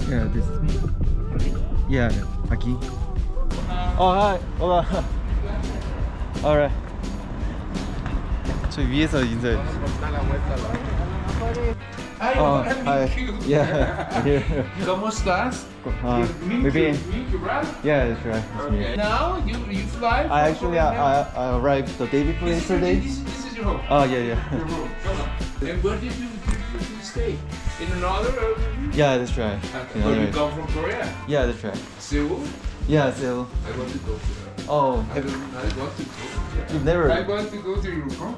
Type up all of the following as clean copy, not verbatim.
Yeah, this. Yeah, aquí. Oh, hi. Hola. Alright. 저 위에서 인사해. Oh, hi. Yeah. Here. ¿Cómo estás? Maybe. Yeah, that's right. That's me. Now you fly. I actually I arrived the day before yesterday. This is your home. Oh yeah. Your home. And where did you stay? In another? Yeah, that's right. Where you come from Korea? Yeah, that's right. Seoul? Yeah, so. I want to go to there. Oh, I want to go. you've never. I want to go to your home.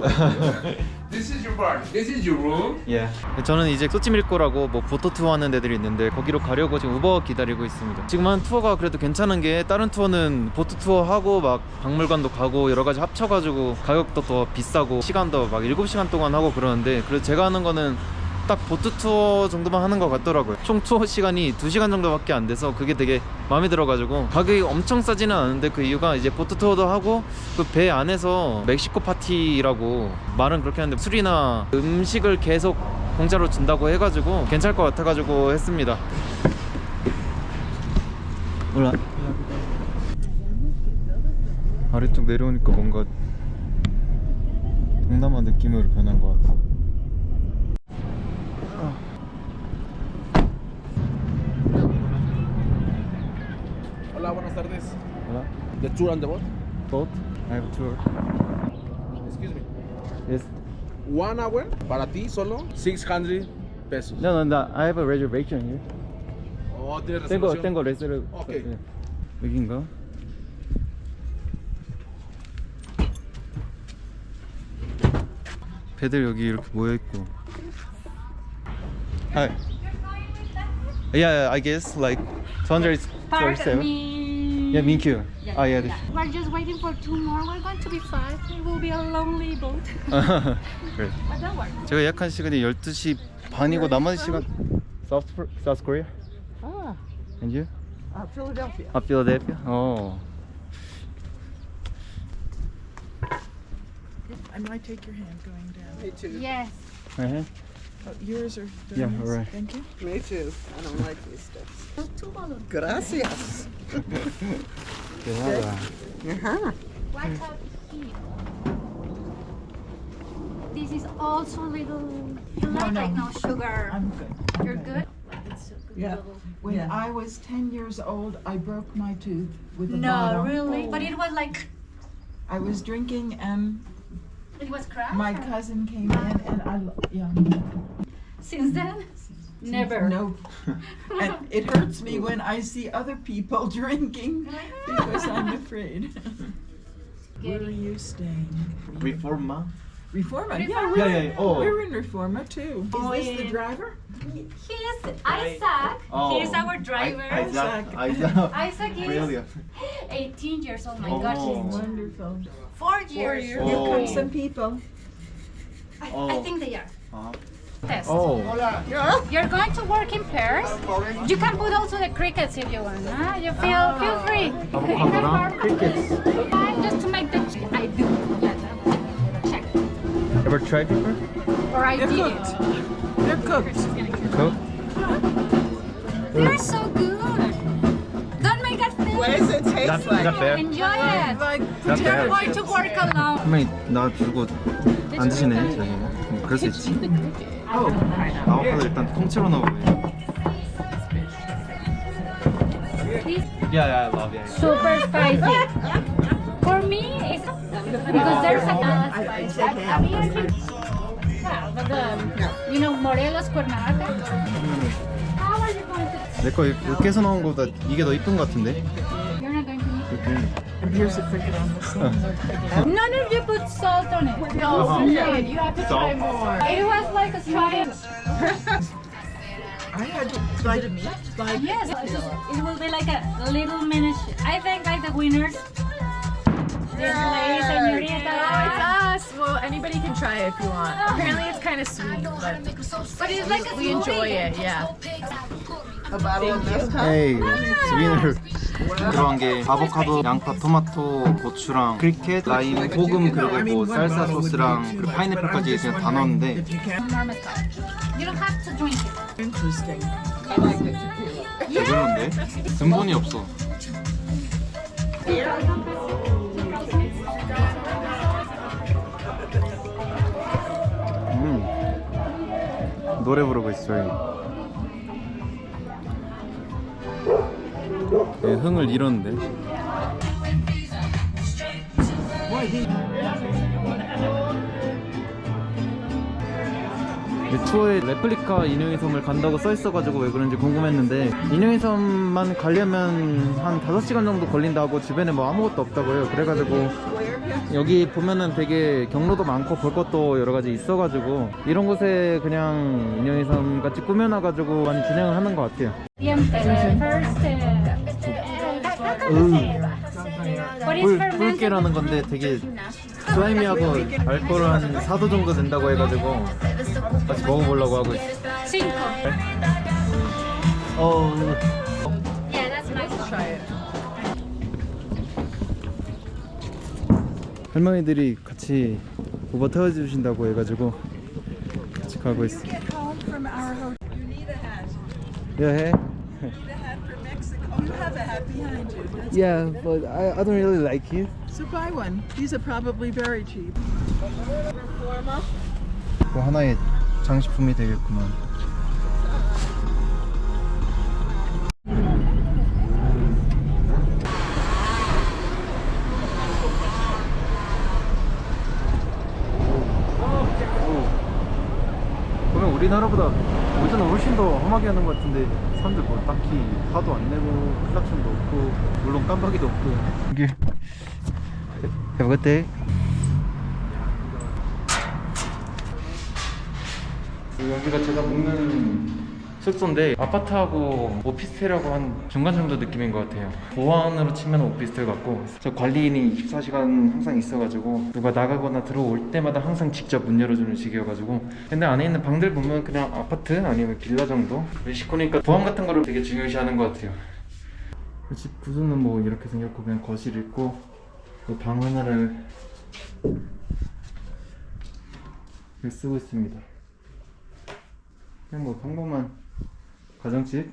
This is your bar. This is your room. Yeah. 저는 이제 소치밀코라고 뭐 보트투어 하는 데들이 있는데 거기로 가려고 지금 우버 기다리고 있습니다. 지금 한 투어가 그래도 괜찮은 게 다른 투어는 보트투어 하고 막 박물관도 가고 여러 가지 합쳐가지고 가격도 더 비싸고 시간도 막 7시간 동안 하고 그러는데 그래도 제가 하는 거는 딱 보트투어 정도만 하는 것 같더라고요. 총 투어 시간이 2시간 정도밖에 안 돼서 그게 되게 마음에 들어가지고 가격이 엄청 싸지는 않은데 그 이유가 이제 보트투어도 하고 그 배 안에서 멕시코 파티라고 말은 그렇게 하는데 술이나 음식을 계속 공짜로 준다고 해가지고 괜찮을 것 같아가지고 했습니다. 몰라. 아래쪽 내려오니까 뭔가 동남아 느낌으로 변한 것 같아. Hola, buenas tardes. Hola. The tour on the boat? Boat? I have a tour. Excuse me. Yes. 1 hour para ti solo 600 pesos. No. I have a reservation here. Oh, tienes reservación. tengo reserva. Okay. 네. 여긴가? 배들 여기 이렇게 모여 있고. Hi. Yeah, I guess like 247. Yeah, Minkyu. Yeah, Oh yeah. yeah. We're just waiting for 2 more. We're going to be 5. It will be a lonely boat. Great. But don't worry. 제가 예약한 시간이 12시 반이고 나머지 시간 South Korea? Ah, And you? Philadelphia. Philadelphia? Oh. I might take your hand going down. Me too. Yes. Uh-huh. Oh, yours are Yeah, nice. all right. Thank you. Me too. I don't like these steps. 2 balloons. Gracias. 대단하다. Watch out here. This is also a little. You like no. like no sugar. I'm good. You're good. Yeah. When Yeah. I was 10 years old, I broke my tooth with a No, bottle. really. But it was like I was drinking and it was crap. my cousin came in and Since then, never. No. And it hurts me when I see other people drinking because I'm afraid. Where are you staying? Reforma? Reforma? Reforma? Yeah, Oh. we're in Reforma too. Oh, Is this the yeah. driver? He is Isaac. Oh. He is our driver. Isaac is Brilliant. 18 years old. My Oh. God, he's Wonderful. 4 years. Here Oh. come some people. I think they are. Uh-huh. Test. Oh. You're going to work in pairs. You can put also the crickets if you want. Huh? You feel free. 아보카도랑 crickets. Just to make the I do. Check. Ever tried before? Or I They're did cooked. it. They're cooked. Cook? They're so good. Don't make us think. What does it taste like? fair? Enjoy it. Like Not You're bad. going to work alone. 한명이 놔주고 안 드시네 저기. 그럴 수 있지. 아보카도 일단 통째로 넣어보세요. Yeah, I love it. Super spicy. For me, it's because there's a spicy. Yeah, but you know, Morelos, Cuernavaca. How are you going to? 내 거 으깨서 나온 거보다 이게 더 이쁜 것 같은데? You're not going to eat 이렇게. and here's a cricket on the side. None of you put salt on it. No, you did. You have to try more. It was like a triangle. I had to try to meat. Like Yes, it will be like a little miniature. I think like the winners. This lady, señorita. It's us. Well, anybody can try it if you want. Apparently, it's kind of sweet, But it's like a we enjoy it. Yeah. A bottle of mezcal? 에이, 스위너. 들어간 게 아보카도, 양파, 토마토, 고추랑 크리켓, 라임, 소금 그리고 뭐 쌀사 소스랑 그리고 파인애플까지 그냥 다 넣었는데 if you can. You don't have to drink it. Interesting. 제대로인데? 근본이 없어. 노래 부르고 있어요. 네, 흥을 잃었는데. 투어에 레플리카 인형의 섬을 간다고 써있어가지고 왜 그런지 궁금했는데, 인형의 섬만 가려면 한 5시간 정도 걸린다고, 주변에 뭐 아무것도 없다고 해요. 그래가지고 여기 보면은 되게 경로도 많고 볼 것도 여러가지 있어가지고 이런 곳에 그냥 인형의 섬 같이 꾸며놔가지고 많이 진행을 하는 것 같아요. 뿔개라는 건데 되게 슬라이미하고 알코올 한 4도 정도 된다고 해가지고 같이 먹어보려고 하고 있어요. 5. Yeah, that's nice. Try it. 할머니들이 같이 우버 태워주신다고 해가지고 같이 가고 있어. Get home from our hotel. You need a hat. Yeah, You need a hat for Mexico. You have a hat behind you. That's yeah, but I don't really like it. So buy one. These are probably very cheap. 뭐 하나의 장식품이 되겠구만. 보면 우리나라보다 운전을 훨씬 더 험하게 하는 것 같은데, 사람들 뭐 딱히 화도 안 내고 클락션도 없고 물론 깜빡이도 없고. 이게 Have a good day. 여기가 제가 묵는 숙소인데 아파트하고 오피스텔하고 한 중간 정도 느낌인 것 같아요. 보안으로 치면 오피스텔 같고, 저 관리인이 24시간 항상 있어가지고 누가 나가거나 들어올 때마다 항상 직접 문 열어주는 식이어가지고. 근데 안에 있는 방들 보면 그냥 아파트 아니면 빌라 정도? 멕시코니까 보안 같은 거를 되게 중요시하는 것 같아요. 집 구조는 뭐 이렇게 생겼고, 그냥 거실 있고 방 하나를 쓰고 있습니다. 그냥 뭐 평범한 가정집.